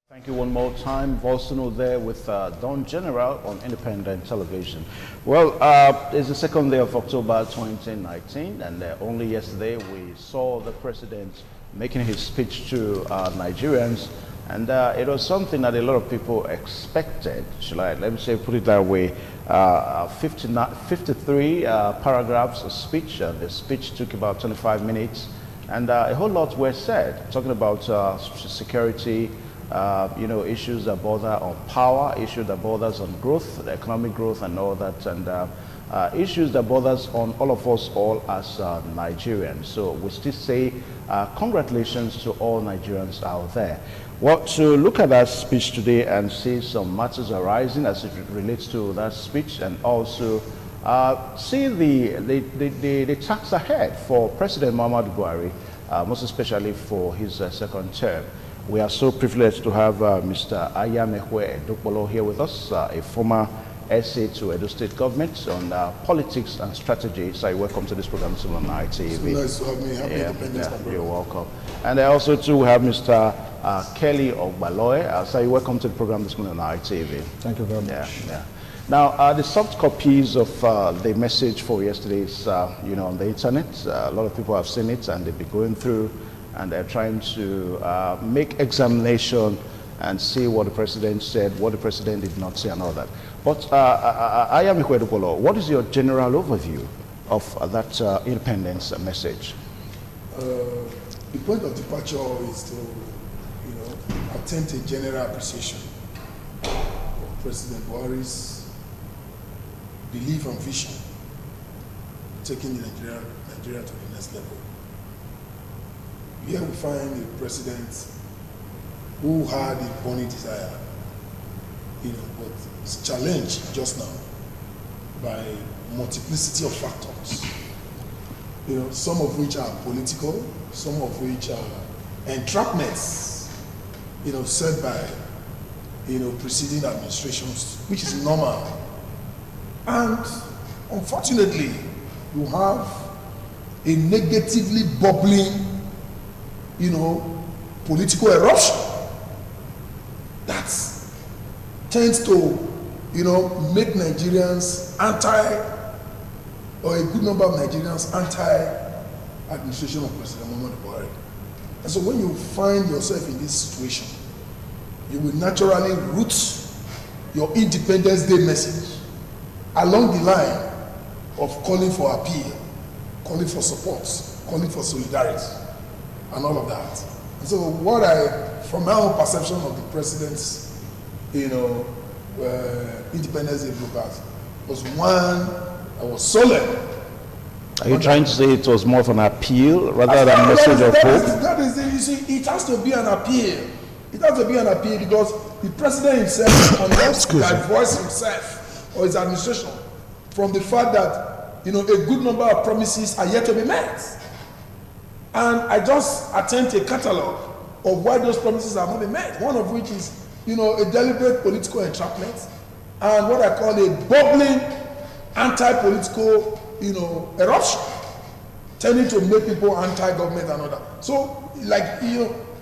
Thank you one more time. Volsino there with Don General on Independent Television. Well, it's the second day of October 2019, and only yesterday we saw the president making his speech to Nigerians, and it was something that a lot of people expected. Let me say, put it that way. 53 paragraphs of speech, and the speech took about 25 minutes, and a whole lot were said, talking about security, issues that border on power, issues that borders on growth, the economic growth and all that, and issues that borders on all of us all as Nigerians. So we still say congratulations to all Nigerians out there. Well, to look at that speech today and see some matters arising as it relates to that speech, and also see the task ahead for President Muhammadu Buhari, most especially for his second term. We are so privileged to have Mr. Ayamehwe Edokpolo here with us, a former SA to Edo State government on politics and strategy. So welcome to this program on ITV. So nice to have me. Happy Independence Day. You're welcome. And I also too have Mr. Kelly Ogbaloy. So welcome to the program this morning on ITV. Thank you very much. Now, the soft copies of the message for yesterday's, on the internet, a lot of people have seen it and they'll be going through and they're trying to make examination and see what the president said, what the president did not say, and all that. But Ayamehwe Edokpolo, what is your general overview of that independence message? The point of departure is to, attempt a general appreciation of President Buhari's belief and vision, taking Nigeria to the next level. Here we find a president who had a burning desire, but it's challenged just now by multiplicity of factors, some of which are political, some of which are entrapments, set by, preceding administrations, which is normal. And unfortunately, you have a negatively bubbling political eruption that tends to, make Nigerians or a good number of Nigerians anti-administration of President Muhammadu Buhari. And so when you find yourself in this situation, you will naturally root your Independence Day message along the line of calling for appeal, calling for support, calling for solidarity, and all of that. So what from my own perception of the president's, Independence Day broadcast was one that was solemn. Are you trying to say it was more of an appeal rather than a message of hope? That is it. You see, it has to be an appeal. It has to be an appeal because the president himself cannot divorce himself or his administration from the fact that, a good number of promises are yet to be met. And I just attempt a catalogue of why those promises are not being met. One of which is, a deliberate political entrapment, and what I call a bubbling anti-political, eruption, tending to make people anti-government and all that. So,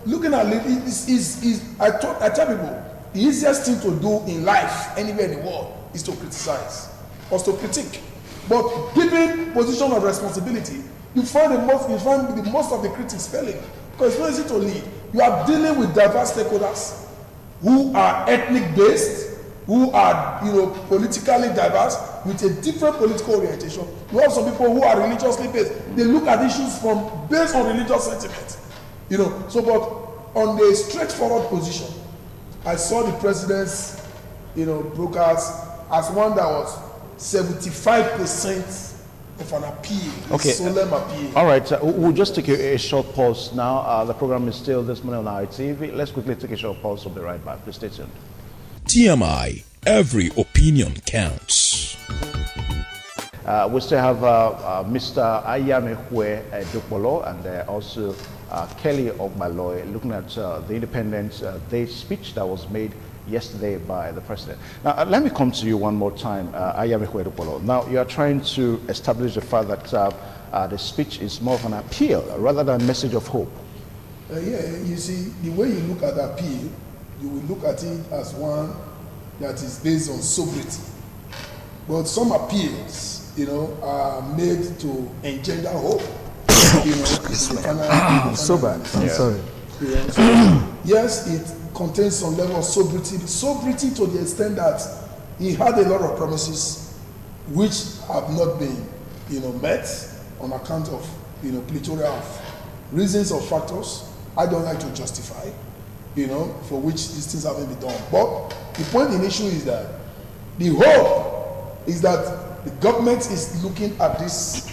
looking at it, I tell people, the easiest thing to do in life, anywhere in the world, is to criticize or to critique. But given position of responsibility, you find the most of the critics failing, because it's not easy to lead. You are dealing with diverse stakeholders who are ethnic based, who are politically diverse with a different political orientation. You have some people who are religiously based. They look at issues based on religious sentiment. So but on the straightforward position, I saw the president's broadcast as one that was 75% of an appeal, okay. A solemn appeal. All right, we'll just take a short pause now. The program is still this morning on ITV. Let's quickly take a short pause. We'll be right back. Please stay tuned. TMI, every opinion counts. We still have Mr. Ayamehwe Edokpolo and also Kelly Ogbaloy looking at the Independence Day speech that was made yesterday by the president. Now, let me come to you one more time, Ayamehwe Edokpolo. Now, you are trying to establish the fact that the speech is more of an appeal rather than a message of hope. Yeah, you see, the way you look at appeal, you will look at it as one that is based on sobriety. But some appeals, are made to engender hope. Sober. I'm sorry. Yes, it contains some level of sobriety. Sobriety to the extent that he had a lot of promises which have not been, met on account of, plethora of reasons or factors. I don't like to justify, for which these things haven't been done. But the point in issue is that the hope is that the government is looking at these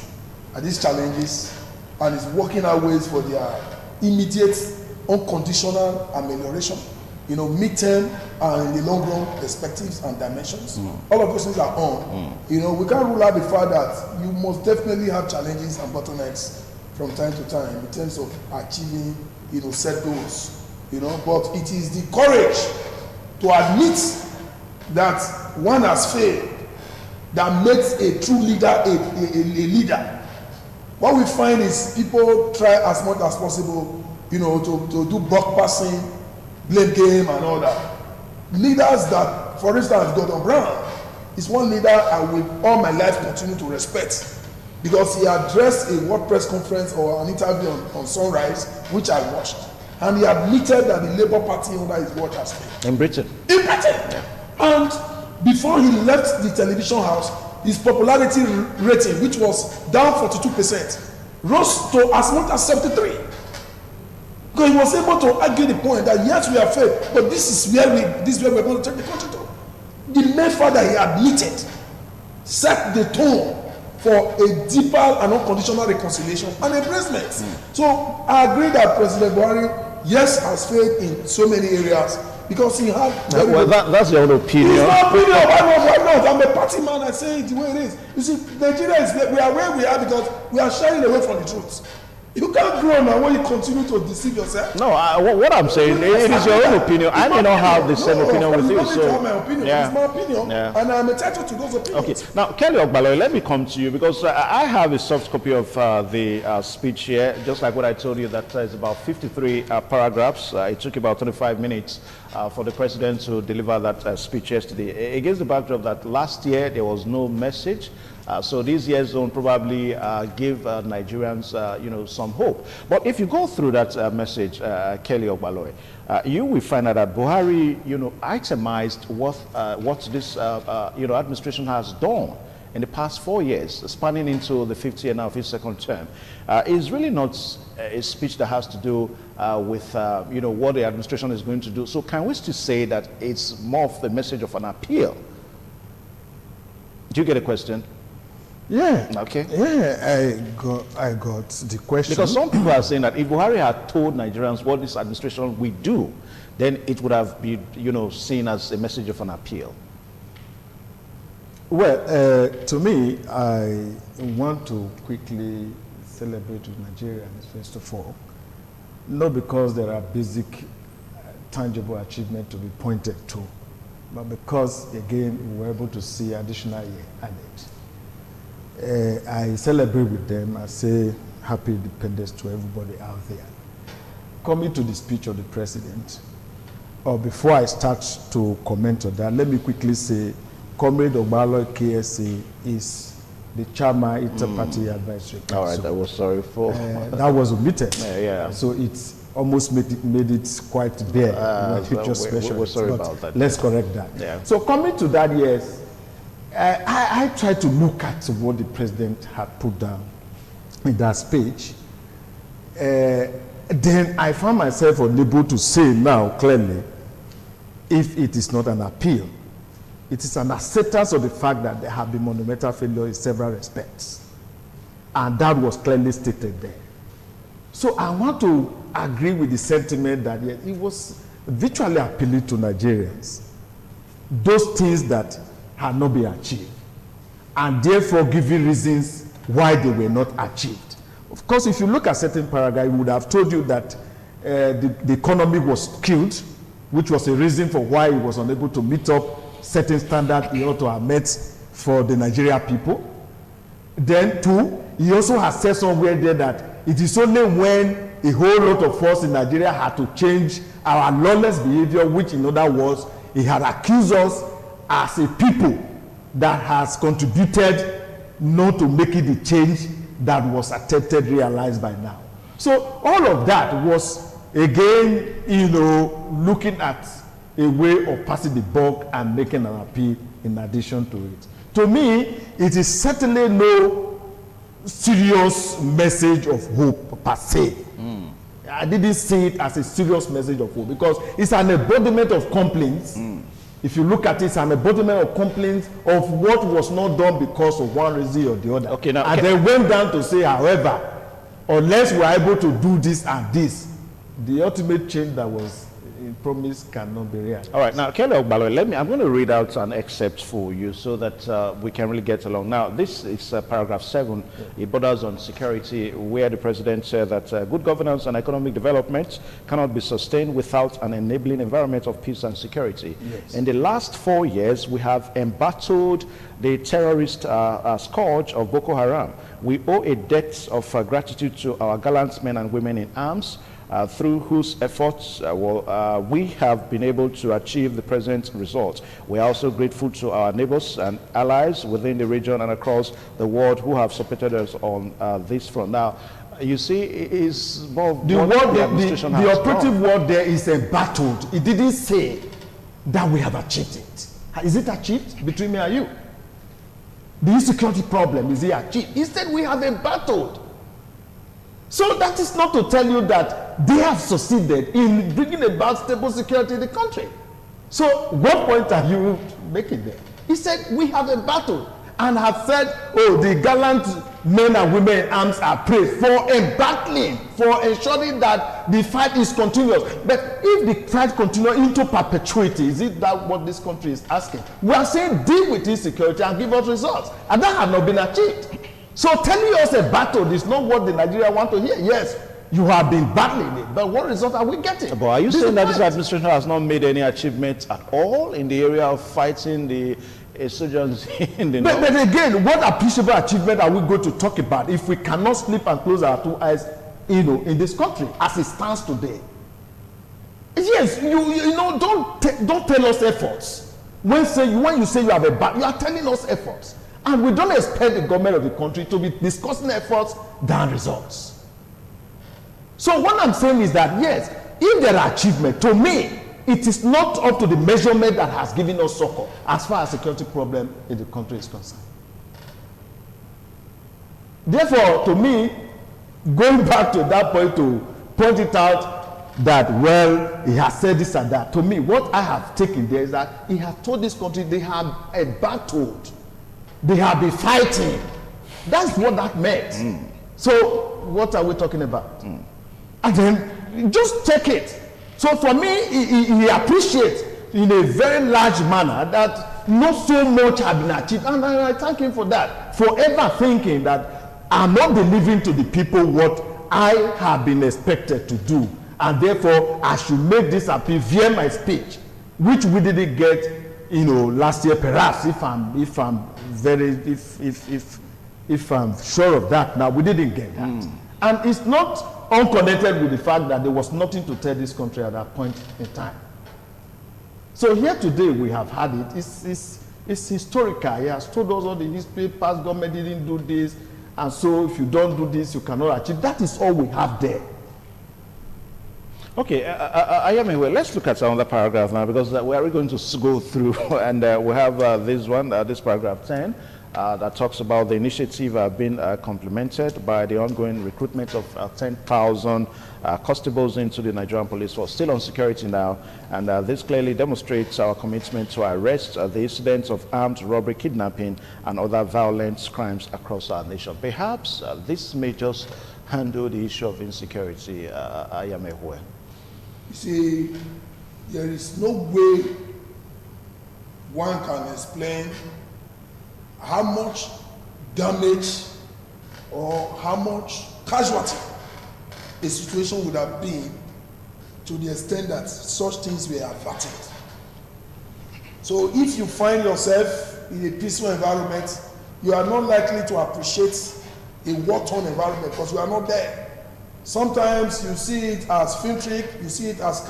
challenges and is working out ways for their immediate, unconditional amelioration, midterm and in the long run perspectives and dimensions. All of those things are on. We can't rule out the fact that you must definitely have challenges and bottlenecks from time to time in terms of achieving, set goals. But it is the courage to admit that one has failed that makes a true leader a leader. What we find is people try as much as possible, to do buck passing, blame game and all that. Leaders that, for instance, Gordon Brown is one leader I will all my life continue to respect because he addressed a World Press Conference or an interview on Sunrise, which I watched. And he admitted that the Labour Party under his watch has failed. In Britain. In Britain. Yeah. And before he left the television house, his popularity rating, which was down 42%, rose to as much as 73%. Because he was able to argue the point that yes, we have failed, but this is where we're going to take the country to. The main fact that he admitted set the tone for a deeper and unconditional reconciliation and embracement. So I agree that President Buhari, yes, has failed in so many areas because he had. That's your own opinion. It's my opinion. Why not? I'm a party man. I say it the way it is. You see, Nigeria we are where we are because we are shying away from the truth. You can't grow now when you continue to deceive yourself. No, what I'm saying, it is your own opinion. I may not have the same opinion with you. So, have my opinion. Yeah. It's my opinion, and I'm entitled to those opinions. Okay, now Kelly Ogbaloy, let me come to you because I have a soft copy of the speech here, just like what I told you, that is about 53 paragraphs. It took about 25 minutes for the president to deliver that speech yesterday. Against the backdrop that last year there was no message. So this year's zone probably give Nigerians, some hope. But if you go through that message, Kelly Ogbaloy, you will find out that Buhari, itemized what this, administration has done in the past 4 years, spanning into the 50th and now 52nd term. It's really not a speech that has to do with, what the administration is going to do. So can we still say that it's more of the message of an appeal? Do you get a question? Yeah. Okay. Yeah, I got the question. Because some people are saying that if Buhari had told Nigerians what this administration will do, then it would have been, seen as a message of an appeal. Well, to me, I want to quickly celebrate with Nigerians, first of all, not because there are basic, tangible achievements to be pointed to, but because, again, we were able to see additional year added. I celebrate with them. I say happy independence to everybody out there. Coming to the speech of the president, or before I start to comment on that, let me quickly say, Comrade Ogbaloy KSA is the chairman of the party advisory council. All right, I was sorry for that was omitted. Yeah. So it's almost made it quite bare. We're sorry about that. Let's correct that. Yeah. So coming to that, yes. I tried to look at what the president had put down in that speech. Then I found myself unable to say now clearly if it is not an appeal. It is an acceptance of the fact that there have been monumental failure in several respects. And that was clearly stated there. So I want to agree with the sentiment that it was virtually appealing to Nigerians. Those things that had not been achieved, and therefore giving reasons why they were not achieved. Of course, if you look at certain paragraph, it would have told you that the economy was killed, which was a reason for why he was unable to meet up certain standards he ought to have met for the Nigeria people. Then, two, he also has said somewhere there that it is only when a whole lot of us in Nigeria had to change our lawless behavior, which in other words, he had accused us as a people that has contributed not to make it the change that was attempted, realized by now. So all of that was, again, looking at a way of passing the buck and making an appeal in addition to it. To me, it is certainly no serious message of hope per se. I didn't see it as a serious message of hope because it's an embodiment of complaints. If you look at it, it's an embodiment of complaints of what was not done because of one reason or the other. Okay, now, and then went down to say, however, unless we are able to do this and this, the ultimate change that was promised cannot be realized. All right, now, Kelly Ogbalo, I'm going to read out an excerpt for you so that we can really get along. Now, this is paragraph 7. It borders on security, where the president said that good governance and economic development cannot be sustained without an enabling environment of peace and security. Yes. In the last 4 years, we have embattled the terrorist scourge of Boko Haram. We owe a debt of gratitude to our gallant men and women in arms, through whose efforts we have been able to achieve the present results. We are also grateful to our neighbors and allies within the region and across the world who have supported us on this front. Now, you see, it is more the operative word there is embattled. It didn't say that we have achieved it. Is it achieved between me and you? The insecurity problem, is it achieved? Instead, we have embattled. So that is not to tell you that they have succeeded in bringing about stable security in the country. So what point are you making there? He said, we have embattled and have said, oh, the gallant men and women in arms are praised for embattling, for ensuring that the fight is continuous. But if the fight continues into perpetuity, is it that what this country is asking? We are saying deal with insecurity and give us results. And that has not been achieved. So telling us a battle is not what the Nigeria want to hear. Yes, you have been battling it, but what result are we getting? But are you saying that this administration has not made any achievements at all in the area of fighting the insurgents in the north? But again, what appreciable achievement are we going to talk about if we cannot sleep and close our two eyes, in this country as it stands today? Yes, don't tell us efforts. When you say you have a battle, you are telling us efforts. And we don't expect the government of the country to be discussing efforts than results. So what I'm saying is that, yes, if there are achievements, to me, it is not up to the measurement that has given us succor as far as security problem in the country is concerned. Therefore, to me, going back to that point to point it out that, well, he has said this and that, to me, what I have taken there is that he has told this country they have battled. They have been fighting. That's what that meant. So what are we talking about? And then just take it. So for me, he appreciates in a very large manner that not so much has been achieved. And I thank him for that. For ever thinking that I'm not delivering to the people what I have been expected to do. And therefore, I should make this appeal via my speech, which we didn't get, last year, perhaps, if I'm sure of that. Now, we didn't get that. And it's not unconnected with the fact that there was nothing to tell this country at that point in time. So here today we have had it. It's historical. He has told us all the history, past government didn't do this, and so if you don't do this, you cannot achieve. That is all we have there. Okay, let's look at another paragraph now, because we are going to go through, and we have this one, this paragraph 10, that talks about the initiative being complemented by the ongoing recruitment of 10,000 constables into the Nigerian police force. Still on security now, and this clearly demonstrates our commitment to arrest the incidents of armed robbery, kidnapping, and other violent crimes across our nation. Perhaps this may just handle the issue of insecurity. You see, there is no way one can explain how much damage or how much casualty a situation would have been to the extent that such things were averted. So if you find yourself in a peaceful environment, you are not likely to appreciate a war-torn environment because you are not there. Sometimes you see it as film trick, you see it as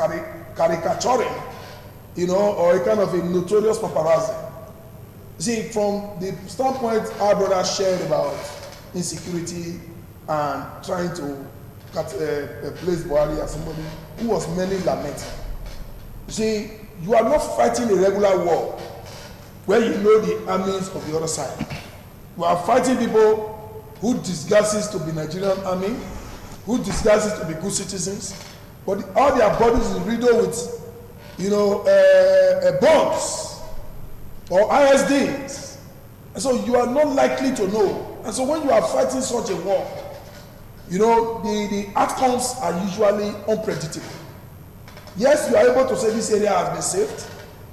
caricaturing, you know, or a kind of a notorious paparazzi. See, from the standpoint our brother shared about insecurity and trying to place Buhari as somebody who was merely lamenting. You see, you are not fighting a regular war where you know the armies of the other side. You are fighting people who disguises to be Nigerian army, who disguises to be good citizens, but all their bodies is riddled with, you know, bombs or ISDs. And so you are not likely to know. And so when you are fighting such a war, you know, the outcomes are usually unpredictable. Yes, you are able to say this area has been saved,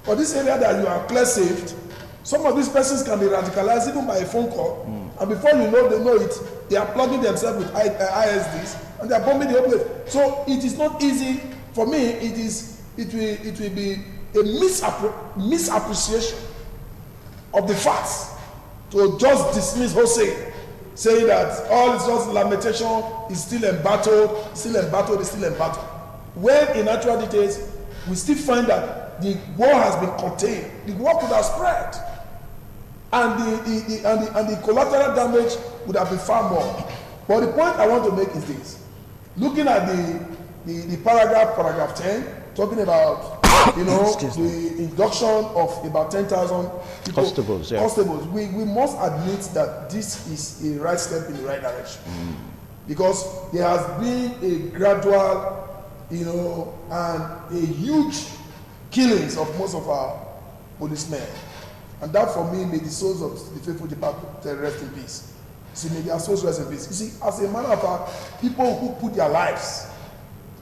but this area that you are clear saved, some of these persons can be radicalized even by a phone call, and before you know it, they are plugging themselves with ISDs and they are bombing the whole place. So it is not easy for me. It will be a misappreciation of the facts to just dismiss wholesale, saying that all is just lamentation, is still embattled, when in actual details we still find that the war has been contained. The war could have spread, and the collateral damage would have been far more. But the point I want to make is this: looking at the paragraph 10, talking about, you know, the induction of about 10,000 constables. We must admit that this is a right step in the right direction, because there has been a gradual, you know, and a huge killings of most of our policemen, and that for me, may the souls of the faithful departed rest in peace. See, may their souls rest in peace. You see, as a matter of fact, people who put their lives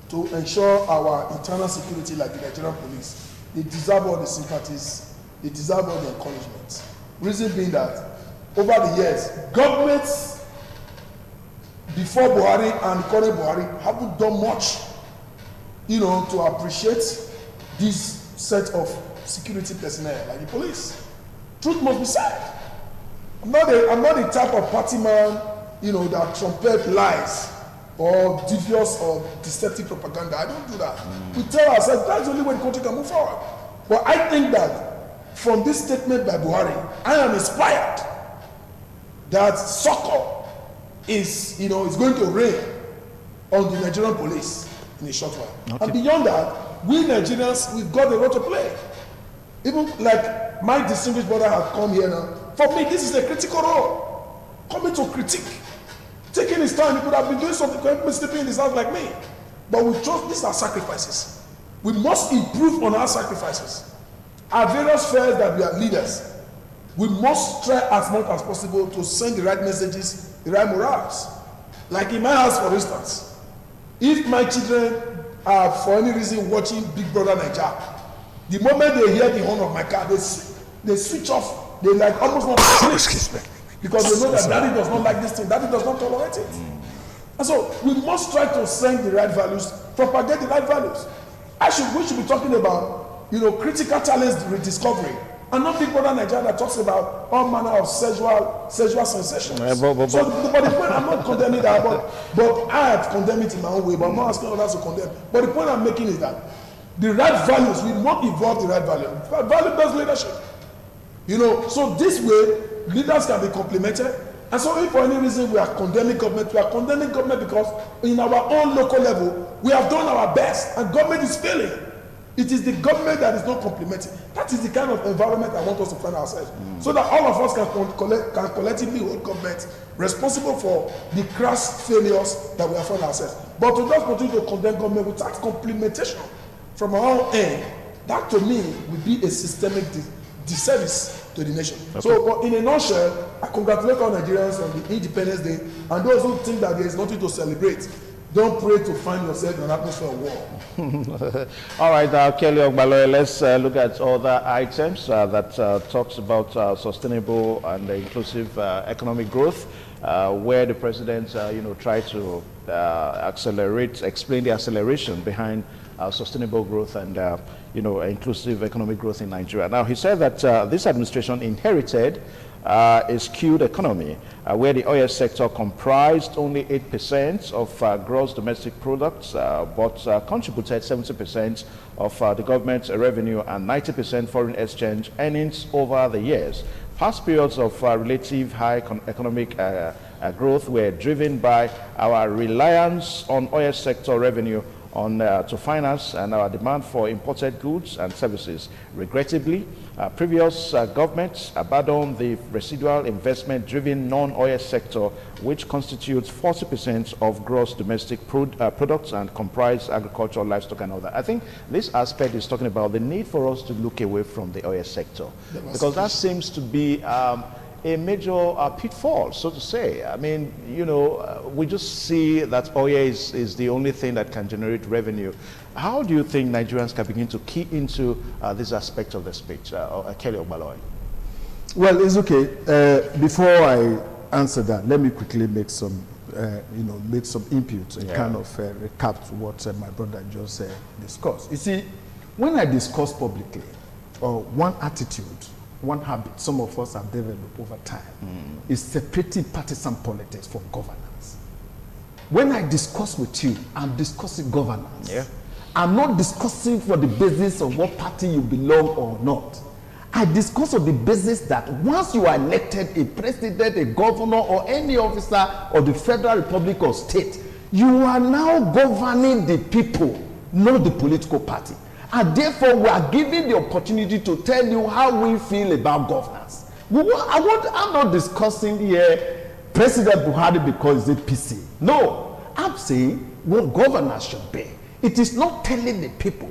to ensure our internal security, like the Nigerian police, they deserve all the sympathies, they deserve all the encouragement. Reason being that over the years, governments before Buhari and current Buhari haven't done much, you know, to appreciate this set of security personnel like the police. Truth must be said. I'm not the type of party man, you know, that trumpet lies or devious or deceptive propaganda. I don't do that. We tell ourselves that's the only way the country can move forward. But I think that from this statement by Buhari, I am inspired that succor is, you know, is going to reign on the Nigerian police in a short while. Okay. And beyond that, we Nigerians, we've got a role to play. Even like my distinguished brother has come here now. For me, this is a critical role. Coming to critique. Taking his time, he could have been doing something, could have been sleeping in his house like me. But we trust these are sacrifices. We must improve on our sacrifices. Our various fears that we are leaders, we must try as much as possible to send the right messages, the right morals. Like in my house, for instance, if my children are for any reason watching Big Brother Naija, the moment they hear the horn of my car, they switch off. They like almost not sleep, because they know that daddy does not like this thing, daddy does not tolerate it. And so we must try to send the right values, propagate the right values. We should be talking about, you know, critical talents rediscovery, and not Big Brother Naija that talks about all manner of sexual sensations. So the point, I'm not condemning that, but I have condemned it in my own way, but I'm not asking others to condemn. But the point I'm making is that the right values, we must evolve the right value. Value-based leadership. You know, so this way, leaders can be complemented. And so if for any reason we are condemning government because in our own local level, we have done our best and government is failing. It is the government that is not complementing. That is the kind of environment I want us to find ourselves. So that all of us can collectively hold government responsible for the crass failures that we have found ourselves. But to just continue to condemn government without complementation from our own end, that to me would be a systemic disservice to the nation. Okay. So in a nutshell, I congratulate all Nigerians on the Independence Day, and those who think that there is nothing to celebrate, don't pray to find yourself in an atmosphere of war. All right, Kelly Ogbaloye, let's look at other items that talks about sustainable and inclusive economic growth, where the president, tried to explain the acceleration behind sustainable growth and inclusive economic growth in Nigeria. Now, he said that this administration inherited a skewed economy where the oil sector comprised only 8% of gross domestic products, but contributed 70% of the government's revenue and 90% foreign exchange earnings over the years. Past periods of relative high economic growth were driven by our reliance on oil sector revenue to finance and our demand for imported goods and services. Regrettably, previous governments abandoned the residual investment-driven non-oil sector, which constitutes 40% of gross domestic products and comprise agriculture, livestock, and other. I think this aspect is talking about the need for us to look away from the oil sector, because that seems to be a major pitfall, so to say. I mean, you know, we just see that oil is the only thing that can generate revenue. How do you think Nigerians can begin to key into this aspect of the speech? Kelly Ogbaloy. Well, it's okay. Before I answer that, let me quickly make some, make some inputs and kind of recap to what my brother just discussed. You see, when I discuss publicly, one attitude, one habit some of us have developed over time is separating partisan politics from governance. When I discuss with you, I'm discussing governance. Yeah. I'm not discussing for the basis of what party you belong or not. I discuss on the basis that once you are elected a president, a governor, or any officer of the federal republic or state, you are now governing the people, not the political party. And therefore, we are given the opportunity to tell you how we feel about governance. I'm not discussing here President Buhari because he's a PC. No, I'm saying what governance should be. It is not telling the people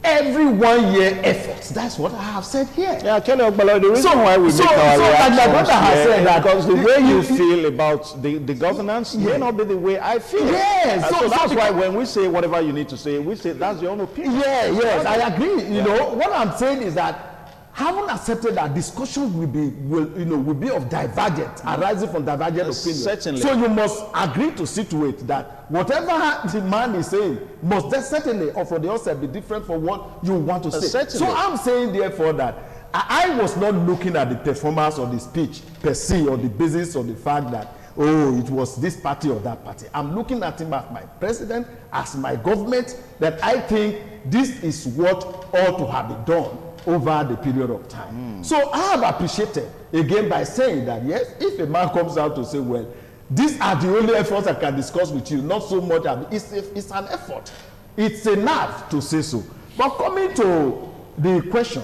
every 1 year efforts. That's what I have said here. Yeah, Kelly Ogbaloy, the reason why we make our reactions here is because the way you feel about the governance may not be the way I feel. Yes. So that's why when we say whatever you need to say, we say that's your own opinion. Yeah, yes, I agree. You know, what I'm saying is that having accepted that discussions will be of divergent, arising from divergent opinions. Certainly. So you must agree to situate that whatever the man is saying must certainly, or for the other be different from what you want to say. Certainly. So I'm saying therefore that I was not looking at the performance of the speech per se, or the basis of the fact that, oh, it was this party or that party. I'm looking at him as my president, as my government, that I think this is what ought to have been done over the period of time. So I have appreciated, again, by saying that, yes, if a man comes out to say, well, these are the only efforts I can discuss with you, not so much, it's an effort. It's enough to say so. But coming to the question,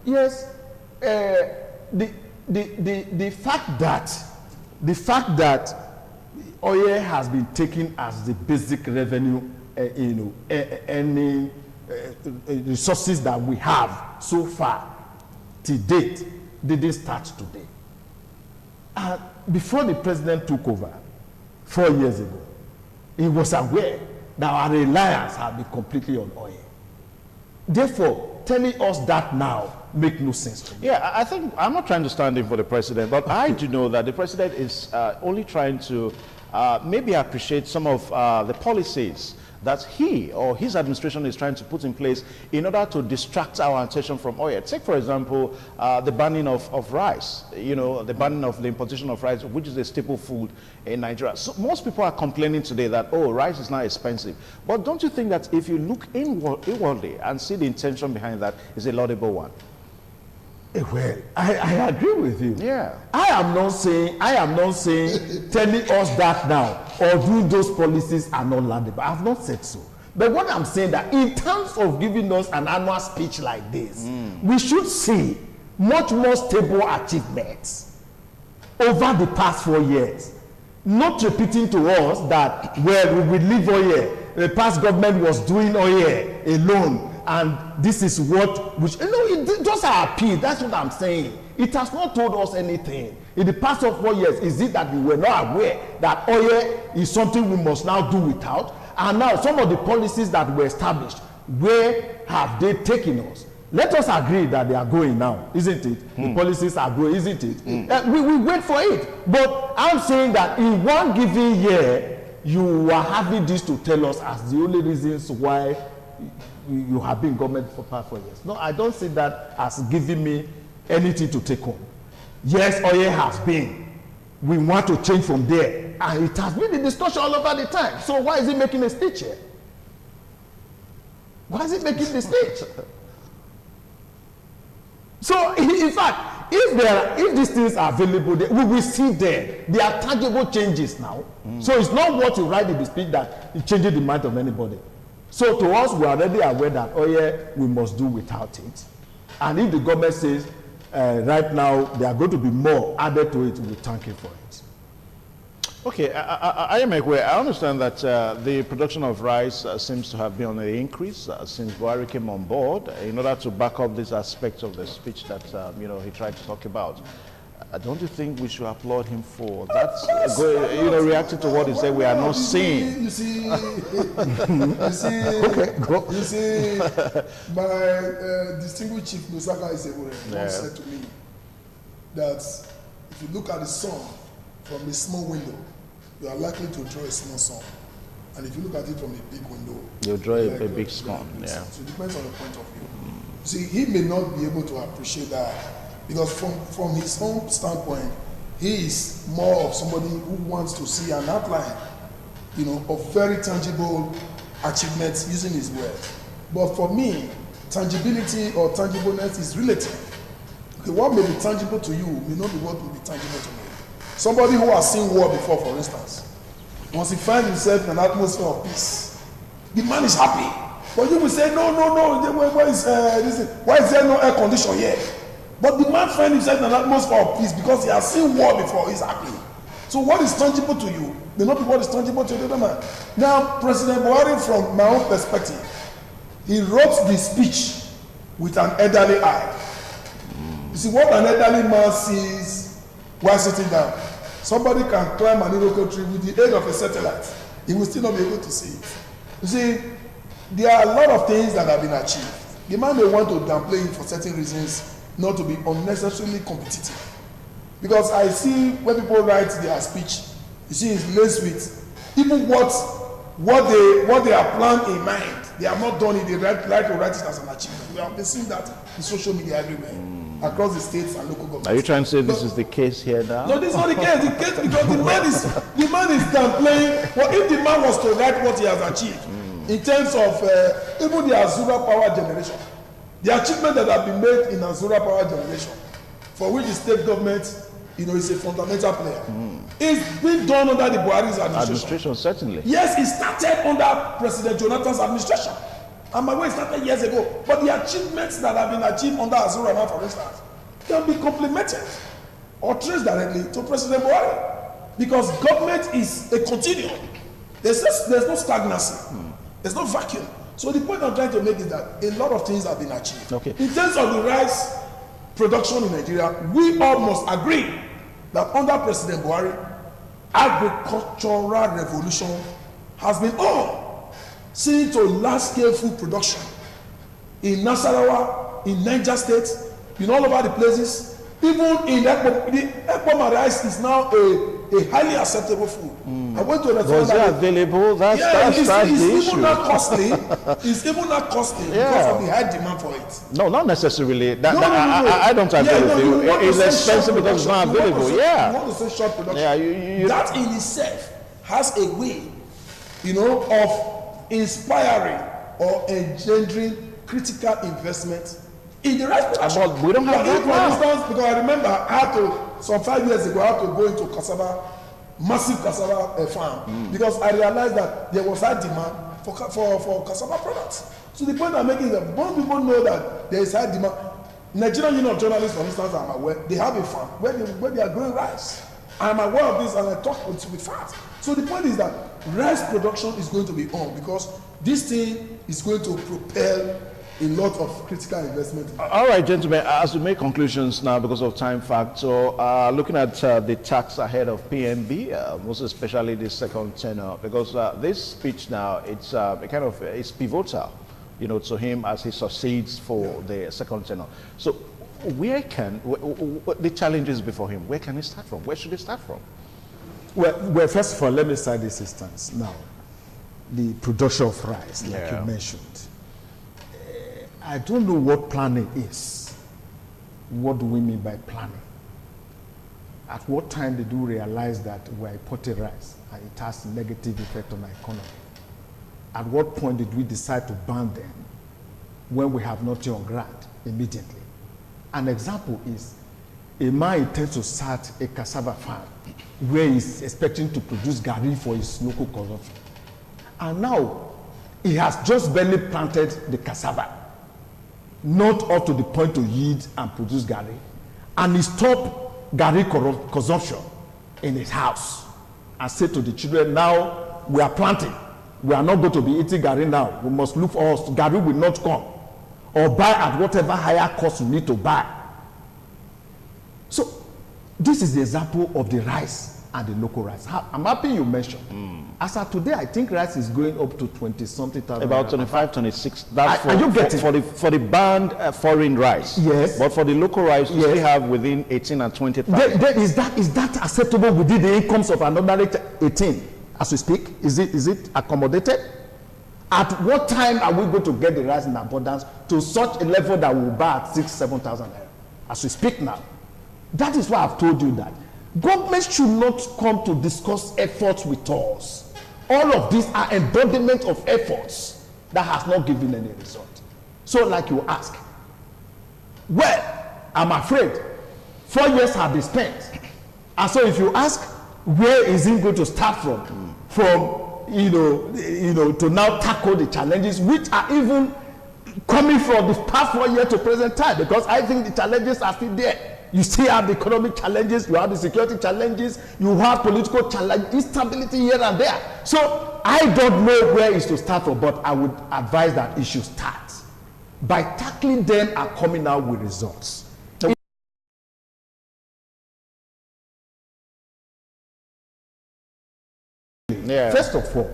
yes, the fact that oil has been taken as the basic revenue, any resources that we have so far to date didn't start today. Before the president took over 4 years ago, he was aware that our reliance had been completely on oil. Therefore, telling us that now makes no sense to me. Yeah, I think I'm not trying to stand in for the president, but I do know that the president is only trying to maybe appreciate some of the policies that he or his administration is trying to put in place in order to distract our attention from oil. Take, for example, the banning of rice, the banning of the importation of rice, which is a staple food in Nigeria. So most people are complaining today that, oh, rice is now expensive. But don't you think that if you look inwardly and see the intention behind that is a laudable one? Well, I agree with you. Yeah. I am not saying telling us that now or doing those policies are not laudable. I have not said so. But what I'm saying that in terms of giving us an annual speech like this, we should see much more stable achievements over the past 4 years. Not repeating to us that, well, we will leave oil. The past government was doing oil alone. And this is what, it's just our appeal. That's what I'm saying. It has not told us anything. In the past 4 years, is it that we were not aware that oil is something we must now do without? And now some of the policies that were established, where have they taken us? Let us agree that they are going now, isn't it? The policies are going, isn't it? We wait for it. But I'm saying that in one given year, you are having this to tell us as the only reasons why you have been government for past 4 years. No, I don't see that as giving me anything to take home. yes, oil has been. We want to change from there. And it has been the discussion all over the time. So why is he making a speech here? Why is he making the speech? So, in fact, if these things are available, we will see them. They are tangible changes now. So it's not what you write in the speech that it changes the mind of anybody. So to us, we are already aware that, oh yeah, we must do without it. And if the government says, right now, there are going to be more added to it, we thank you for it. Okay, I understand that the production of rice seems to have been on an increase since Buhari came on board. In order to back up this aspect of the speech that he tried to talk about, don't you think we should applaud him for that? Reacting to what he said, we are not seeing. You see, Okay, go. You see, my distinguished chief Lusaka Isewore once said to me that if you look at the sun from a small window, you are likely to draw a small sun. And if you look at it from a big window, you'll draw a big sun. Yeah. So it depends on the point of view. See, he may not be able to appreciate that because from his own standpoint, he is more of somebody who wants to see an outline, of very tangible achievements using his words. But for me, tangibility or tangibleness is relative. Okay, what may be tangible to you may not be what will be tangible to me. Somebody who has seen war before, for instance, once he finds himself in an atmosphere of peace, the man is happy. But you will say, no, why is there no air condition here? But the man finds himself in an atmosphere of peace because he has seen war before, he's happy. So what is tangible to you may not be what is tangible to the other man. Now, President Buhari, from my own perspective, he wrote the speech with an elderly eye. You see, what an elderly man sees while sitting down, somebody can climb an Iroko tree with the aid of a satellite. He will still not be able to see it. You see, there are a lot of things that have been achieved. The man may want to downplay it for certain reasons, not to be unnecessarily competitive. Because I see when people write their speech, you see it's laced with even what they have planned in mind. They have not done it, they like to write it as an achievement. We have been seeing that in social media everywhere. Across the states and local governments. Are you trying to say this is the case here now? No, this is not the case. The case because the man is downplaying. Well, if the man was to write what he has achieved in terms of even the Azura power generation, the achievement that have been made in Azura power generation, for which the state government, is a fundamental player, is being done under the Buhari's administration. Certainly. Yes, it started under President Jonathan's administration. And my way started years ago. But the achievements that have been achieved under Azura now, for instance, can be complemented or traced directly to President Buhari. Because government is a continuum. There's no stagnancy. There's no vacuum. So the point I'm trying to make is that a lot of things have been achieved. Okay. In terms of the rice production in Nigeria, we all must agree that under President Buhari, agricultural revolution has been on. Seen to large-scale food production in Nasarawa, in Niger State, in all over the places, even in Ekpoma rice is now a highly acceptable food. I went to a restaurant. Was it available? That's the issue. Even not costly. It's even not costly because of the high demand for it. No, not necessarily. No. I don't agree with you. It's expensive because it's not available. You want to say short production. Yeah, that in itself has a way, of inspiring or engendering critical investment in the rice production. But we don't have that now. For instance, because I remember some 5 years ago, I had to go into massive cassava farm because I realized that there was high demand for cassava products. So the point I'm making is that most people know that there is high demand. Nigerian Union of Journalists, for instance, I'm aware, they have a farm where they are growing rice. I'm aware of this and I talk with facts. So the point is that rice production is going to be on because this thing is going to propel a lot of critical investment. All right, gentlemen, as we make conclusions now because of time factor, looking at the tax ahead of PNB, most especially the second tenure, because this speech now, it's it's pivotal, to him as he succeeds for the second tenure. So where can the challenges before him, where can he start from? Where should he start from? Well, first of all, let me cite this instance now. The production of rice, like you mentioned. I don't know what planning is. What do we mean by planning? At what time did you realize that we are importing rice and it has a negative effect on our economy? At what point did we decide to ban them when we have nothing on ground immediately? An example is a man intends to start a cassava farm where he's expecting to produce garri for his local consumption. And now he has just barely planted the cassava, not up to the point to yield and produce garri, and he stopped garri consumption in his house and said to the children, now we are planting, we are not going to be eating garri now, we must look for us, garri will not come, or buy at whatever higher cost you need to buy. So this is the example of the rice and the local rice. I'm happy you mentioned. As of today, I think rice is going up to 20-something thousand. About 25, 26. That's are you getting for the banned foreign rice. Yes. But for the local rice, we Yes. still have within 18 and 20,000. Is that acceptable within the incomes of another 18 as we speak? Is it accommodated? At what time are we going to get the rice in abundance to such a level that we will buy at 6,000-7,000 naira as we speak now? That is why I've told you that government should not come to discuss efforts with us. All of these are embodiment of efforts that has not given any result. So like you ask, well, I'm afraid 4 years have been spent. And so if you ask, where is it going to start from to now tackle the challenges which are even coming from the past 4 years to present time, because I think the challenges are still there. You still have the economic challenges, you have the security challenges, you have political challenges, instability here and there. So I don't know where is to start from, but I would advise that it should start by tackling them and coming out with results. Yeah. First of all,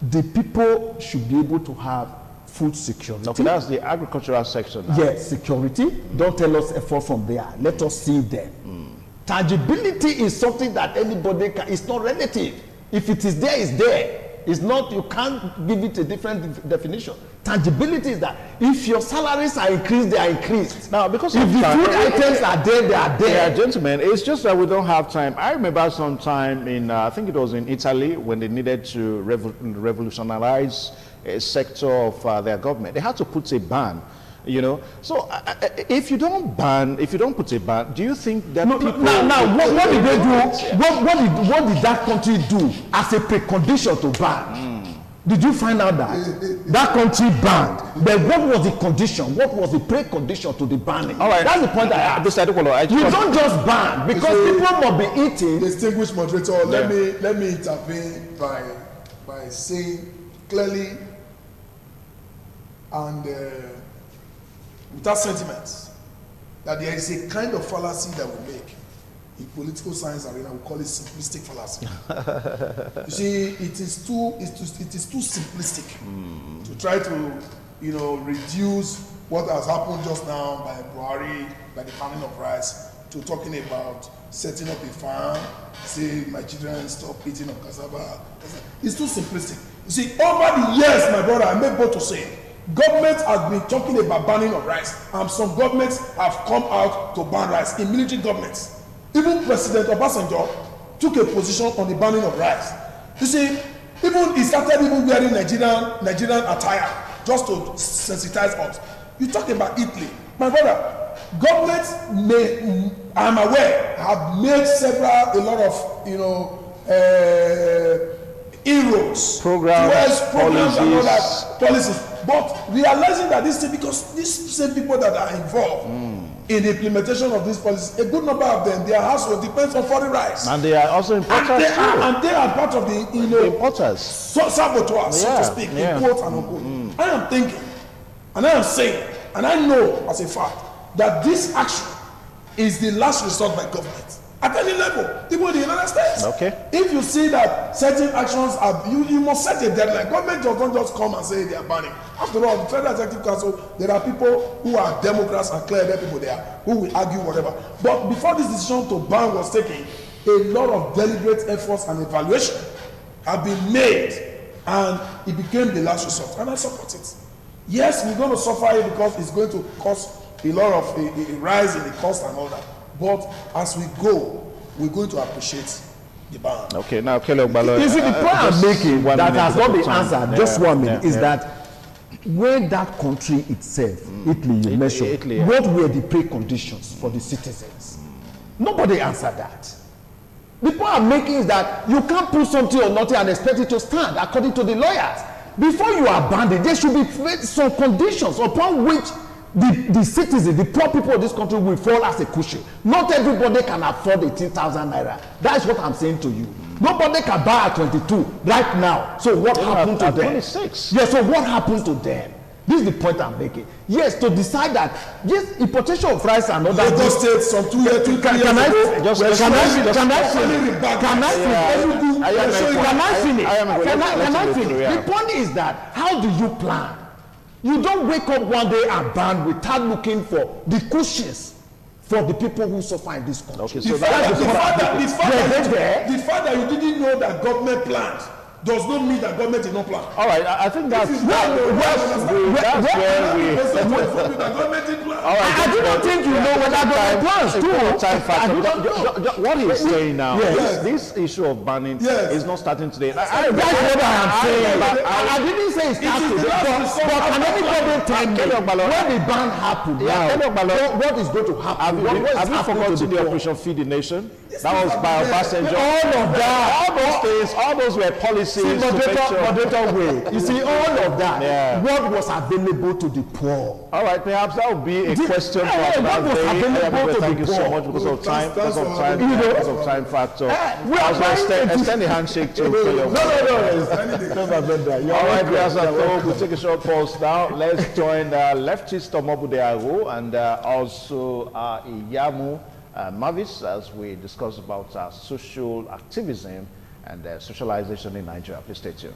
the people should be able to have food security. Okay, that's the agricultural section now. Yes, security. Don't tell us effort from there. Let us see them. Tangibility is something that anybody can, it's not relative. If it is there, it's there. It's not, you can't give it a different definition. Tangibility is that if your salaries are increased, they are increased. Now, because if of the time, food items are there, they are there. Yeah, gentlemen, it's just that we don't have time. I remember some time in, I think it was in Italy, when they needed to revolutionize a sector of their government. They had to put a ban, you know. So if you don't put a ban, do you think that people... Now, what did they do? What did that country do as a precondition to ban? Did you find out that country banned? But what was the condition? What was the precondition to the banning? All right. That's the point I have. You don't just ban because people must be eating. Distinguished moderator, let me intervene by saying clearly and without sentiments that there is a kind of fallacy that we make in political science arena. We call it simplistic fallacy. You see, it is too simplistic to try to reduce what has happened just now by Buhari, by the banning of rice, to talking about setting up a farm, say my children stop eating on cassava. It's too simplistic. You see, over the years, my brother, I make bold to say, government has been talking about banning of rice, and some governments have come out to ban rice in military governments. Even President Obasanjo took a position on the banning of rice. You see, he started wearing Nigerian attire just to sensitize us. You talk about Italy, my brother. Governments I'm aware, have made a lot of inroads, programs and all that policies. But realizing that this thing, because these same people that are involved in the implementation of these policies, a good number of them, their household depends on foreign rice. And they are also importers and they are part of the importers. Saboteurs, so to speak, in quotes and unquote. I am thinking, and I am saying, and I know as a fact, that this action is the last resort by government. At any level, even in the United States. Okay. If you see that certain actions are, you must set a deadline. Government don't just come and say they are banning. After all, the Federal Executive Council, there are people who are Democrats and clear people there who will argue whatever. But before this decision to ban was taken, a lot of deliberate efforts and evaluation have been made, and it became the last resort. And I support it. Yes, we're going to suffer it because it's going to cause a lot of a rise in the cost and all that. But as we go, we're going to appreciate the ban. Okay, now Kelly Ogbalo. You see, the point I'm making that has not been answered, just 1 minute, is that when that country itself, Italy, you mentioned, Italy, what were the preconditions for the citizens? Nobody answered that. The point I'm making is that you can't put something or nothing and expect it to stand according to the lawyers. Before you abandon, there should be some conditions upon which the citizens, the poor people of this country will fall as a cushion. Not everybody can afford 18,000 naira. That's what I'm saying to you. Nobody can buy at 22 right now. So what happened to them? 26. Yes, so what happened to them? This is the point I'm making. Yes, to decide that, yes, importation of rice and other Lagos State some 2 years, 2 years ago. Can I finish? The point is that, how do you plan? You don't wake up one day and ban without looking for the cushions for the people who suffer in this country. Okay, The so fact that you didn't know that government planned does not mean that government did not plan. All right, I think that's where we. All right, I do not think you know what that plans too. What he's saying now, Yes. this issue of banning Yes. is not starting today. That's what I am saying. I didn't say it starts today, but can anybody tell me when the ban happened now, what is going to happen? Have you forgotten the Operation Feed the Nation? That was by Obasanjo. All of that. All those things, all those were policies. Moderator way. You see, all of that. Yeah. What was available to the poor? All right, perhaps that would be a question for what was available to Thank the you so poor? much because of time, Because of time factor. we are Extend the handshake to your No. All right, we'll take a short pause now. Let's join leftist Omobude Ago and also Iyamu Mavis as we discuss about social activism and socialization in Nigeria. Please stay tuned.